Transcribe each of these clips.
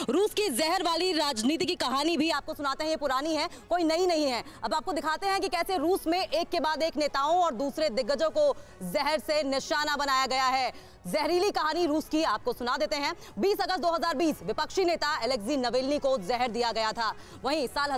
रूस की जहर वाली राजनीति की कहानी भी आपको सुनाते हैं, ये पुरानी है, कोई नई नहीं है। अब आपको दिखाते हैं कि कैसे रूस में एक के बाद एक नेताओं और दूसरे दिग्गजों को जहर से निशाना बनाया गया है। जहरीली कहानी रूस की आपको सुना देते हैं। 20 अगस्त 2020 विपक्षी नेता अलेक्सी नावल्नी को जहर दिया गया था। वहीं साल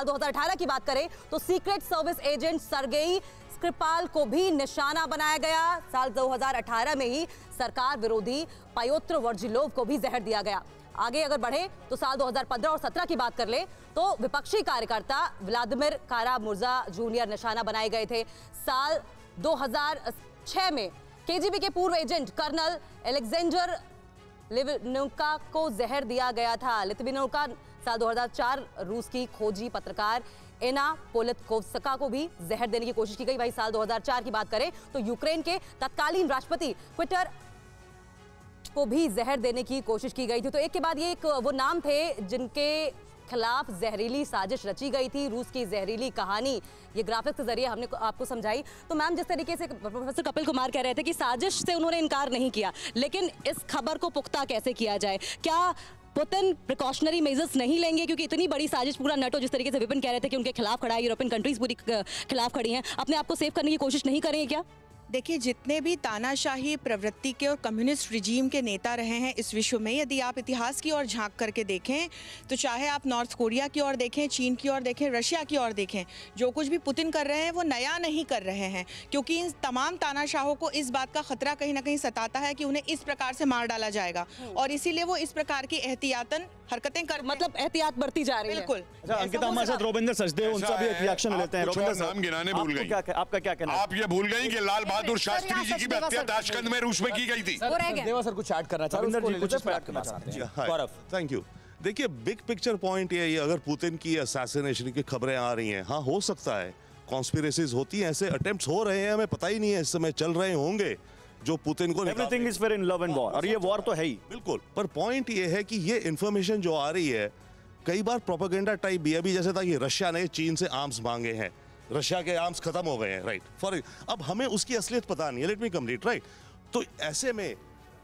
2018 की बात करें तो secret service agent Sergei Skripal को भी निशाना बनाया गया। साल 2018 में ही सरकार विरोधी पायोत्र वर्जिलोव को भी जहर दिया गया। आगे अगर बढ़े तो साल 2015 और 17 की बात कर ले तो विपक्षी कार्यकर्ता व्लादिमीर कारा-मुर्जा जूनियर निशाना बनाए गए थे। साल 2006 में केजीबी के पूर्व एजेंट कर्नल अलेक्जेंडर लित्विनोका को जहर दिया गया था। लित्विनोका साल 2004 रूस की खोजी पत्रकार एना पोलितकोवस्का को भी जहर देने की कोशिश की गई। वही साल 2004 की बात करें तो यूक्रेन के तत्कालीन राष्ट्रपति ट्विटर को भी जहर देने की कोशिश की गई थी। तो एक के बाद ये एक वो नाम थे जिनके खिलाफ जहरीली साजिश रची गई थी। रूस की जहरीली कहानी ये ग्राफिक्स के जरिए हमने आपको समझाई। तो मैम, जिस तरीके से प्रोफेसर कपिल कुमार कह रहे थे कि साजिश से उन्होंने इनकार नहीं किया, लेकिन इस खबर को पुख्ता कैसे किया जाए? क्या पुतिन प्रिकॉशनरी मेजर्स नहीं लेंगे? क्योंकि इतनी बड़ी साजिश, पूरा नेटो जिस तरीके से विपिन कह रहे थे कि उनके खिलाफ खड़ा है, यूरोपियन कंट्रीज पूरी खिलाफ खड़ी हैं, अपने आप को सेव करने की कोशिश नहीं करेंगे क्या? देखिए, जितने भी तानाशाही प्रवृत्ति के और कम्युनिस्ट रिजीम के नेता रहे हैं इस विश्व में, यदि आप इतिहास की ओर झांक करके देखें तो चाहे आप नॉर्थ कोरिया की ओर देखें, चीन की ओर देखें, रशिया की ओर देखें, जो कुछ भी पुतिन कर रहे हैं वो नया नहीं कर रहे हैं। क्योंकि इन तमाम तानाशाहों को इस बात का खतरा कहीं ना कहीं सताता है कि उन्हें इस प्रकार से मार डाला जाएगा, और इसीलिए वो इस प्रकार की एहतियातन हरकतें कर, मतलब एहतियात बरती जा रही है। बिल्कुल। अच्छा, अंकिता, हमारे साथ रोबिंदर सचदेव, उनका भी रिएक्शन लेते हैं। रोबिंदर साहब, नाम गिनाने भूल गई। आपका क्या कहना है? आप ये भूल गई कि लाल बहादुर शास्त्री जी की भी हत्या ताशकंद में रूस में की गई थी। सर कुछ ऐड करना चाहते हैं? रविंदर जी कुछ ऐड करना चाहते हैं? गौरव, थैंक यू। देखिए, बिग पिक्चर पॉइंट ये है, अगर पुतिन की असैसिनेशन की खबरें आ रही हैं, हाँ हो सकता है, कॉन्स्पिरेसीज होती हैं, ऐसे अटेम्प्ट्स हो रहे हैं, हमें पता ही नहीं है इस समय चल रहे होंगे जो पुतिन को everything is fair in love and war, और ये वॉर तो है ही। बिल्कुल, पर पॉइंट ये है कि ये इंफॉर्मेशन जो आ रही है कई बार प्रोपेगेंडा टाइप भी, अभी जैसे था कि रशिया ने चीन से आर्म्स मांगे हैं, रशिया के आर्म्स खत्म हो गए हैं, राइट, फॉर अब हमें उसकी असलियत पता नहीं है, लेट मी कंप्लीट, राइट। तो ऐसे में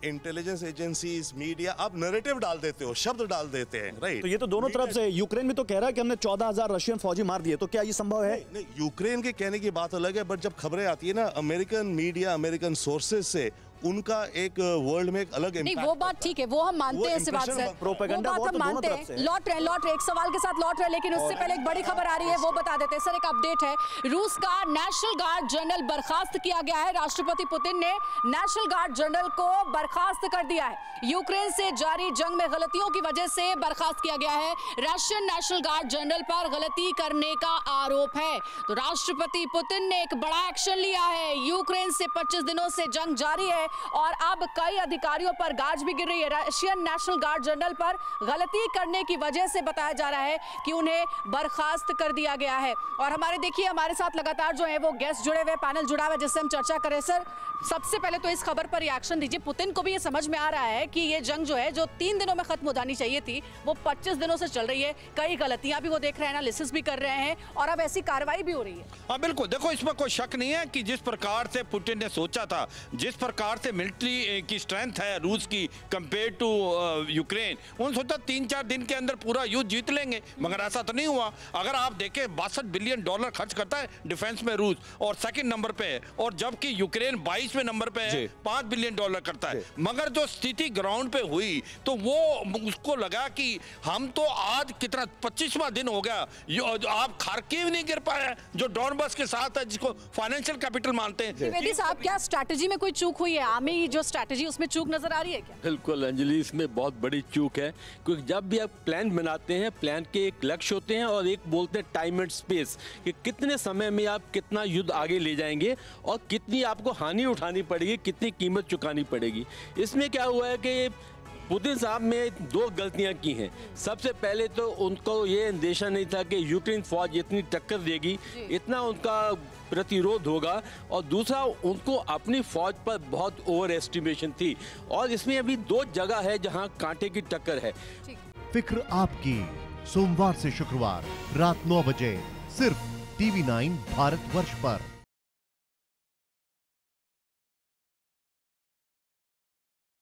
इंटेलिजेंस एजेंसीज, मीडिया, आप नैरेटिव डाल देते हो, शब्द डाल देते हैं, राइट। तो ये तो दोनों तरफ से, यूक्रेन में तो कह रहा है कि हमने 14,000 रशियन फौजी मार दिए, तो क्या ये संभव है? नहीं, यूक्रेन के कहने की बात अलग है, बट जब खबरें आती है ना अमेरिकन मीडिया, अमेरिकन सोर्सेज से, उनका एक वर्ल्ड में एक अलग नहीं, वो बात ठीक है, वो हम मानते हैं इस बात से, प्रोपेगेंडा वो बात हम मानते हैं। लौट रहे एक सवाल के साथ लौट रहे, लेकिन उससे पहले एक बड़ी खबर आ रही है, वो बता देते हैं। सर, एक अपडेट है, रूस का नेशनल गार्ड जनरल बर्खास्त किया गया है। राष्ट्रपति पुतिन ने नेशनल गार्ड जनरल को बर्खास्त कर दिया है। यूक्रेन से जारी जंग में गलतियों की वजह से बर्खास्त किया गया है। रशियन नेशनल गार्ड जनरल पर गलती करने का आरोप है। तो राष्ट्रपति पुतिन ने एक बड़ा एक्शन लिया है। यूक्रेन से 25 दिनों से जंग जारी है और अब कई अधिकारियों पर गाज भी गिर रही है। रशियन नेशनल गार्ड जनरल पर गलती करने की वजह से बताया जा रहा है कि उन्हें बर्खास्त कर दिया गया है। और हमारे साथ लगातार जो है वो गेस्ट जुड़े हुए, पैनल जुड़ा हुआ है जिससे हम चर्चा करें। सर, सबसे पहले तो इस खबर पर रिएक्शन दीजिए। पुतिन को भी ये समझ में आ रहा है कि ये जंग जो है, जो 3 दिनों में खत्म हो जानी चाहिए थी, वो 25 दिनों से चल रही है। कई गलतियां भी वो देख रहे हैं, एनालिसिस भी कर रहे हैं, और अब ऐसी कार्रवाई भी हो रही है। हाँ बिल्कुल, देखो इसमें कोई शक नहीं है कि जिस प्रकार से पुतिन ने सोचा था, जिस प्रकार से मिलिट्री की स्ट्रेंथ है रूस की कंपेयर टू यूक्रेन, उन्होंने सोचा 3-4 दिन के अंदर पूरा युद्ध जीत लेंगे, मगर ऐसा तो नहीं हुआ। अगर आप देखें, $62 बिलियन खर्च करता है डिफेंस में रूस, और सेकंड नंबर पे है, और जबकि यूक्रेन 22वें नंबर पे है, $5 बिलियन करता है। मगर जो स्थिति ग्राउंड पे हुई तो वो उसको लगा कि हम तो आज कितना 25वां दिन हो गया, आप खार्किव नहीं गिर पाए जो डॉनबास के साथ है, जिसको फाइनेंशियल कैपिटल मानते हैं। त्रिवेदी साहब, क्या स्ट्रैटेजी में कोई चूक हुई है? आर्मी जो स्ट्रैटेजी, उसमें चूक नजर आ रही है क्या? बिल्कुल अंजलि, इसमें बहुत बड़ी चूक है, क्योंकि जब भी आप प्लान बनाते हैं, प्लान के एक लक्ष्य होते हैं और एक बोलते हैं टाइम एंड स्पेस, कि कितने समय में आप कितना युद्ध आगे ले जाएंगे और कितनी आपको हानि उठानी पड़ेगी, कितनी कीमत चुकानी पड़ेगी। इसमें क्या हुआ है कि पुतिन साहब ने 2 गलतियां की हैं। सबसे पहले तो उनको ये अंदेशा नहीं था कि यूक्रेन फौज इतनी टक्कर देगी, इतना उनका प्रतिरोध होगा, और दूसरा उनको अपनी फौज पर बहुत ओवर एस्टिमेशन थी। और इसमें अभी 2 जगह है जहां कांटे की टक्कर है। फिक्र आपकी, सोमवार से शुक्रवार रात 9 बजे सिर्फ TV9 भारतवर्ष पर।